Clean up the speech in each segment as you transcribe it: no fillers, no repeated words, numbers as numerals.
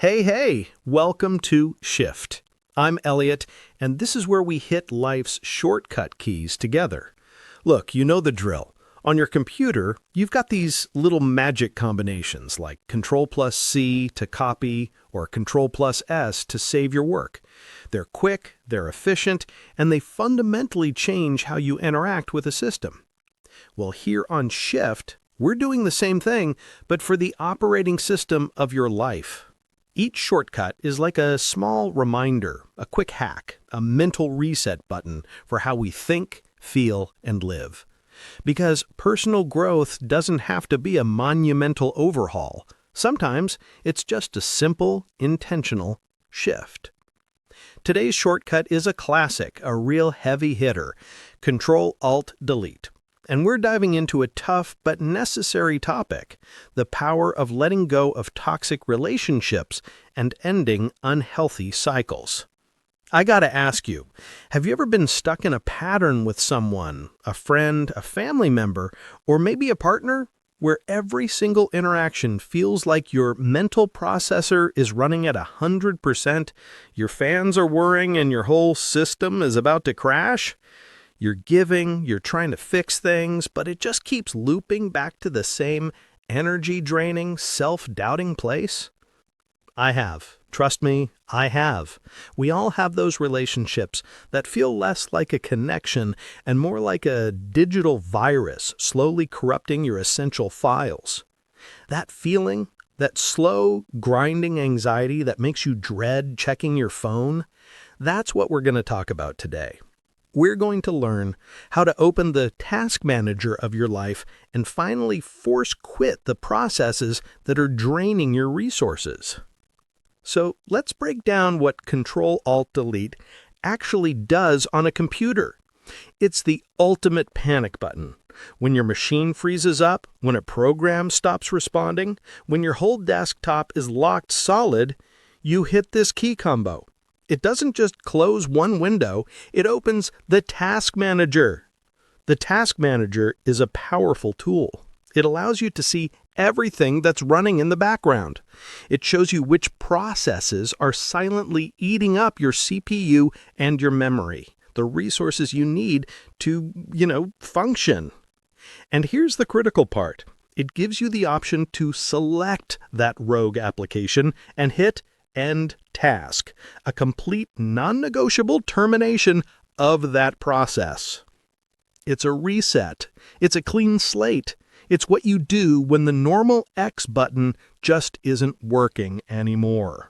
Hey, welcome to Shift. I'm Elliot, and this is where we hit life's shortcut keys together. Look, you know the drill. On your computer, you've got these little magic combinations like Ctrl+C to copy or Ctrl+S to save your work. They're quick, they're efficient, and they fundamentally change how you interact with a system. Well, here on Shift, we're doing the same thing, but for the operating system of your life. Each shortcut is like a small reminder, a quick hack, a mental reset button for how we think, feel, and live. Because personal growth doesn't have to be a monumental overhaul. Sometimes it's just a simple, intentional shift. Today's shortcut is a classic, a real heavy hitter, Ctrl Alt Delete. And we're diving into a tough but necessary topic, the power of letting go of toxic relationships and ending unhealthy cycles. I gotta ask you, have you ever been stuck in a pattern with someone, a friend, a family member, or maybe a partner, where every single interaction feels like your mental processor is running at 100%, your fans are whirring, and your whole system is about to crash? You're giving, you're trying to fix things, but it just keeps looping back to the same energy-draining, self-doubting place? I have. Trust me, I have. We all have those relationships that feel less like a connection and more like a digital virus slowly corrupting your essential files. That feeling, that slow, grinding anxiety that makes you dread checking your phone, that's what we're going to talk about today. We're going to learn how to open the task manager of your life and finally force quit the processes that are draining your resources. So let's break down what Ctrl Alt Delete actually does on a computer. It's the ultimate panic button. When your machine freezes up, when a program stops responding, when your whole desktop is locked solid, you hit this key combo. It doesn't just close one window, it opens the Task Manager. The Task Manager is a powerful tool. It allows you to see everything that's running in the background. It shows you which processes are silently eating up your CPU and your memory, the resources you need to, function. And here's the critical part. It gives you the option to select that rogue application and hit End Task, a complete non-negotiable termination of that process. It's a reset. It's a clean slate. It's what you do when the normal X button just isn't working anymore.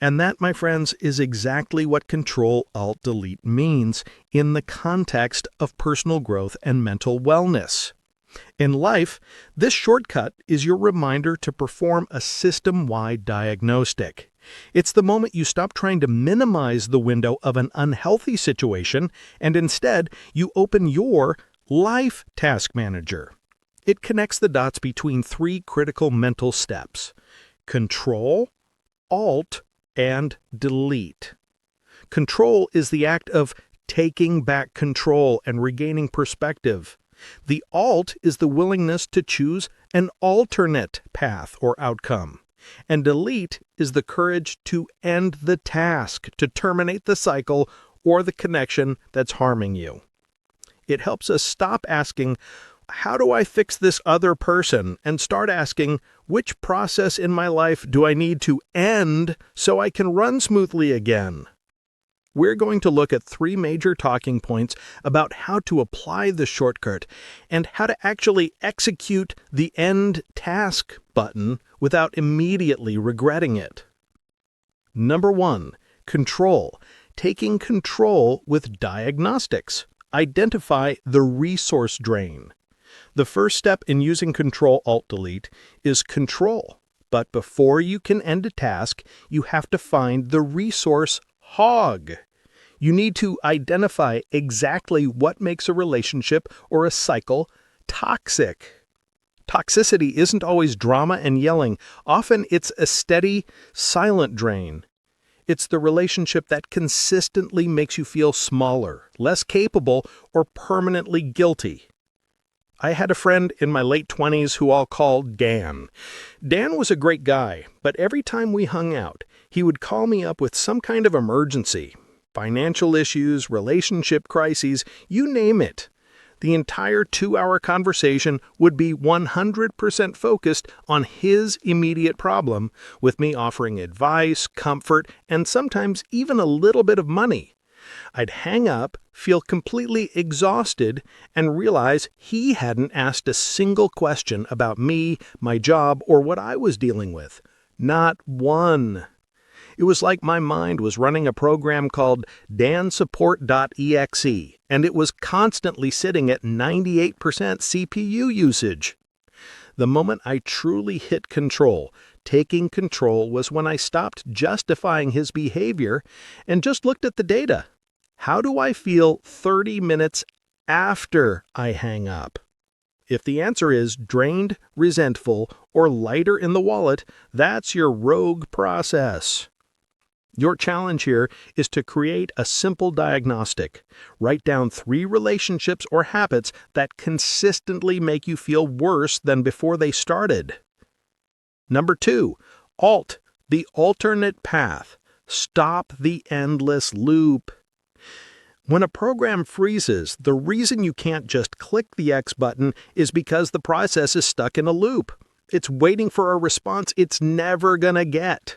And that, my friends, is exactly what Ctrl Alt Delete means in the context of personal growth and mental wellness. In life, this shortcut is your reminder to perform a system-wide diagnostic. It's the moment you stop trying to minimize the window of an unhealthy situation and instead you open your Life Task Manager. It connects the dots between three critical mental steps: Control, Alt, and Delete. Control is the act of taking back control and regaining perspective. The Alt is the willingness to choose an alternate path or outcome. And Delete is the courage to end the task, to terminate the cycle or the connection that's harming you. It helps us stop asking, how do I fix this other person? And start asking, which process in my life do I need to end so I can run smoothly again? We're going to look at three major talking points about how to apply the shortcut and how to actually execute the End Task button without immediately regretting it. Number 1, control. Taking control with diagnostics. Identify the resource drain. The first step in using Ctrl Alt Delete is control. But before you can end a task, you have to find the resource hog. You need to identify exactly what makes a relationship or a cycle toxic. Toxicity isn't always drama and yelling. Often it's a steady, silent drain. It's the relationship that consistently makes you feel smaller, less capable, or permanently guilty. I had a friend in my late 20s who I'll call Dan. Dan was a great guy, but every time we hung out, he would call me up with some kind of emergency. Financial issues, relationship crises, you name it. The entire 2-hour conversation would be 100% focused on his immediate problem, with me offering advice, comfort, and sometimes even a little bit of money. I'd hang up, feel completely exhausted, and realize he hadn't asked a single question about me, my job, or what I was dealing with. Not one. It was like my mind was running a program called dansupport.exe, and it was constantly sitting at 98% CPU usage. The moment I truly hit control, taking control was when I stopped justifying his behavior and just looked at the data. How do I feel 30 minutes after I hang up? If the answer is drained, resentful, or lighter in the wallet, that's your rogue process. Your challenge here is to create a simple diagnostic. Write down 3 relationships or habits that consistently make you feel worse than before they started. Number 2, Alt, the alternate path. Stop the endless loop. When a program freezes, the reason you can't just click the X button is because the process is stuck in a loop. It's waiting for a response it's never gonna get.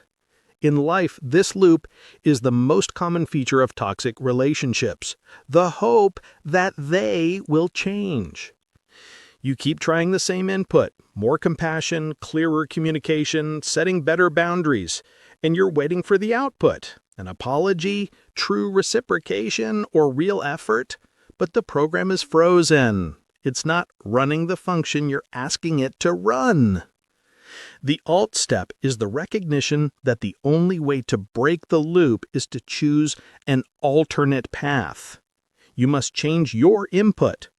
In life, this loop is the most common feature of toxic relationships, the hope that they will change. You keep trying the same input, more compassion, clearer communication, setting better boundaries, and you're waiting for the output, an apology, true reciprocation, or real effort, but the program is frozen. It's not running the function you're asking it to run. The Alt step is the recognition that the only way to break the loop is to choose an alternate path. You must change your input.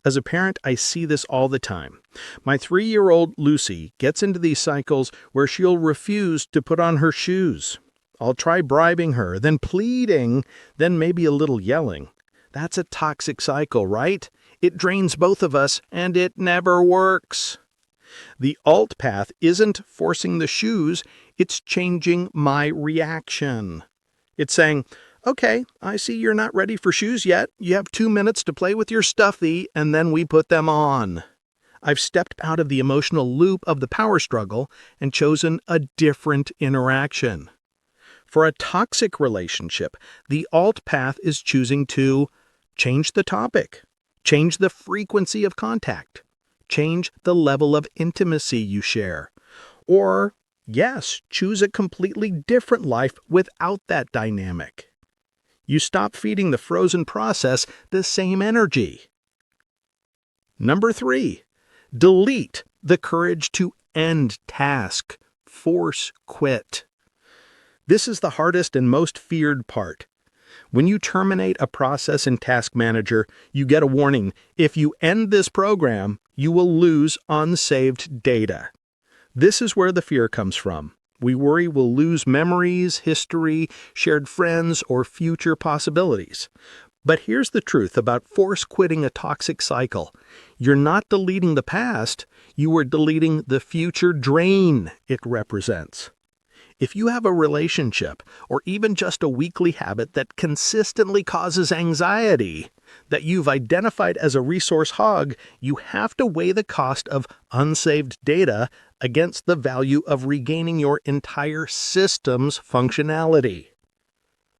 As a parent, I see this all the time. My 3-year-old Lucy gets into these cycles where she'll refuse to put on her shoes. I'll try bribing her, then pleading, then maybe a little yelling. That's a toxic cycle, right? It drains both of us, and it never works. The Alt path isn't forcing the shoes, it's changing my reaction. It's saying, okay, I see you're not ready for shoes yet. You have 2 minutes to play with your stuffy, and then we put them on. I've stepped out of the emotional loop of the power struggle and chosen a different interaction. For a toxic relationship, the Alt path is choosing to change the topic, change the frequency of contact, change the level of intimacy you share. Or, yes, choose a completely different life without that dynamic. You stop feeding the frozen process the same energy. Number 3, delete, the courage to end task, force quit. This is the hardest and most feared part. When you terminate a process in Task Manager, you get a warning. If you end this program, you will lose unsaved data. This is where the fear comes from. We worry we'll lose memories, history, shared friends, or future possibilities. But here's the truth about force quitting a toxic cycle. You're not deleting the past, you are deleting the future drain it represents. If you have a relationship, or even just a weekly habit that consistently causes anxiety, that you've identified as a resource hog, you have to weigh the cost of unsaved data against the value of regaining your entire system's functionality.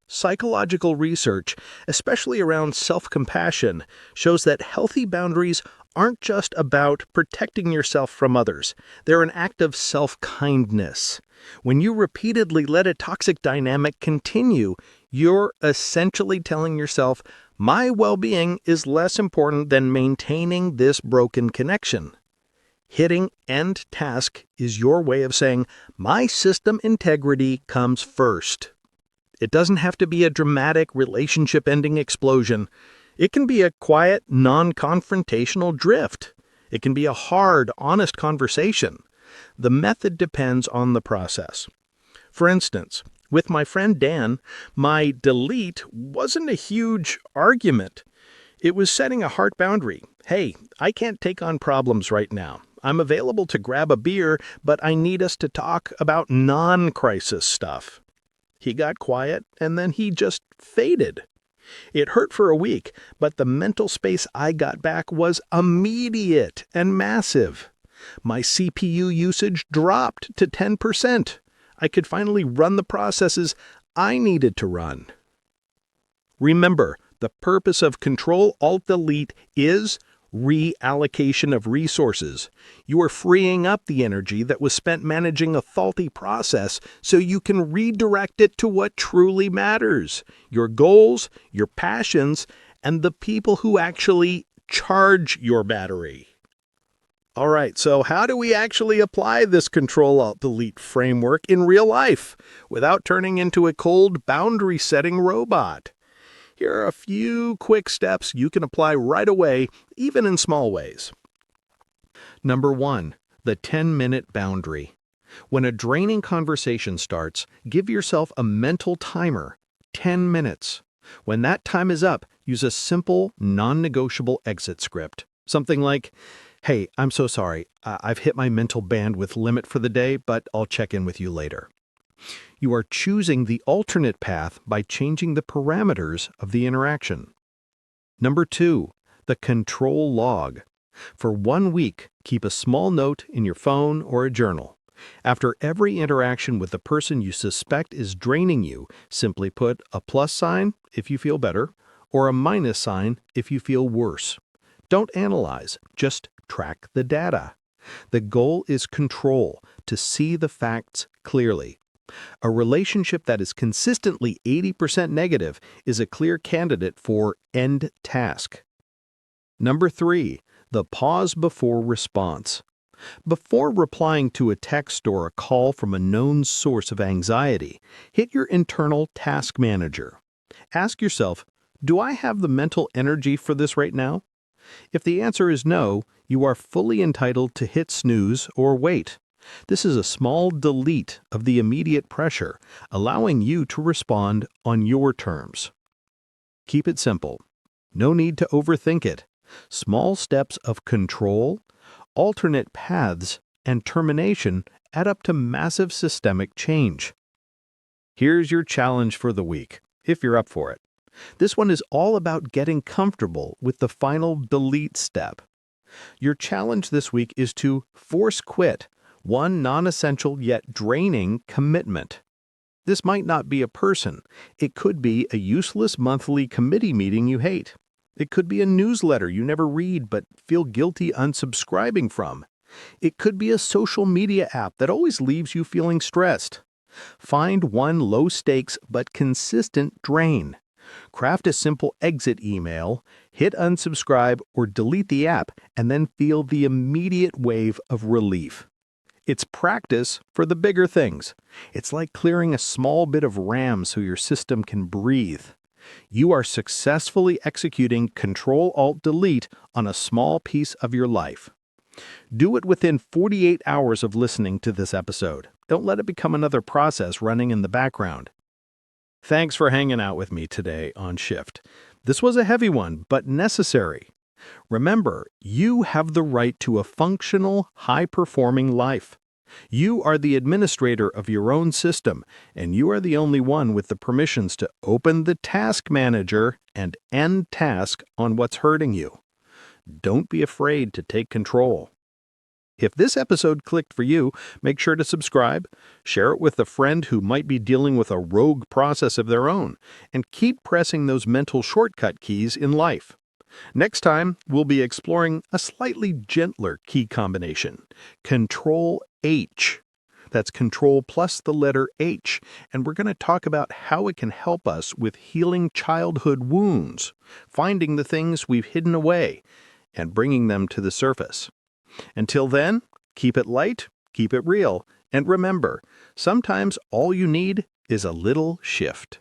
Psychological research, especially around self-compassion, shows that healthy boundaries aren't just about protecting yourself from others. They're an act of self-kindness. When you repeatedly let a toxic dynamic continue, you're essentially telling yourself, my well-being is less important than maintaining this broken connection. Hitting end task is your way of saying, my system integrity comes first. It doesn't have to be a dramatic relationship-ending explosion. It can be a quiet, non-confrontational drift. It can be a hard, honest conversation. The method depends on the process. For instance, with my friend Dan, my delete wasn't a huge argument. It was setting a heart boundary. Hey, I can't take on problems right now. I'm available to grab a beer, but I need us to talk about non-crisis stuff. He got quiet, and then he just faded. It hurt for a week, but the mental space I got back was immediate and massive. My CPU usage dropped to 10%. I could finally run the processes I needed to run. Remember, the purpose of Ctrl Alt Delete is reallocation of resources. You are freeing up the energy that was spent managing a faulty process so you can redirect it to what truly matters: your goals, your passions, and the people who actually charge your battery. All right, so how do we actually apply this Ctrl Alt Delete framework in real life without turning into a cold boundary-setting robot? Here are a few quick steps you can apply right away, even in small ways. Number 1, the 10-minute boundary. When a draining conversation starts, give yourself a mental timer, 10 minutes. When that time is up, use a simple, non-negotiable exit script. Something like, "Hey, I'm so sorry. I've hit my mental bandwidth limit for the day, but I'll check in with you later." You are choosing the alternate path by changing the parameters of the interaction. Number 2, the control log. For 1 week, keep a small note in your phone or a journal. After every interaction with the person you suspect is draining you, simply put a plus sign if you feel better, or a minus sign if you feel worse. Don't analyze, just track the data. The goal is control, to see the facts clearly. A relationship that is consistently 80% negative is a clear candidate for end task. Number 3, the pause before response. Before replying to a text or a call from a known source of anxiety, hit your internal task manager. Ask yourself, do I have the mental energy for this right now? If the answer is no, you are fully entitled to hit snooze or wait. This is a small delete of the immediate pressure, allowing you to respond on your terms. Keep it simple. No need to overthink it. Small steps of control, alternate paths, and termination add up to massive systemic change. Here's your challenge for the week, if you're up for it. This one is all about getting comfortable with the final delete step. Your challenge this week is to force quit one non-essential yet draining commitment. This might not be a person. It could be a useless monthly committee meeting you hate. It could be a newsletter you never read but feel guilty unsubscribing from. It could be a social media app that always leaves you feeling stressed. Find one low-stakes but consistent drain. Craft a simple exit email, hit unsubscribe or delete the app, and then feel the immediate wave of relief. It's practice for the bigger things. It's like clearing a small bit of RAM so your system can breathe. You are successfully executing Ctrl Alt Delete on a small piece of your life. Do it within 48 hours of listening to this episode. Don't let it become another process running in the background. Thanks for hanging out with me today on Shift. This was a heavy one, but necessary. Remember, you have the right to a functional, high-performing life. You are the administrator of your own system, and you are the only one with the permissions to open the task manager and end task on what's hurting you. Don't be afraid to take control. If this episode clicked for you, make sure to subscribe, share it with a friend who might be dealing with a rogue process of their own, and keep pressing those mental shortcut keys in life. Next time, we'll be exploring a slightly gentler key combination, Control H. That's Control plus the letter H, and we're going to talk about how it can help us with healing childhood wounds, finding the things we've hidden away, and bringing them to the surface. Until then, keep it light, keep it real, and remember, sometimes all you need is a little shift.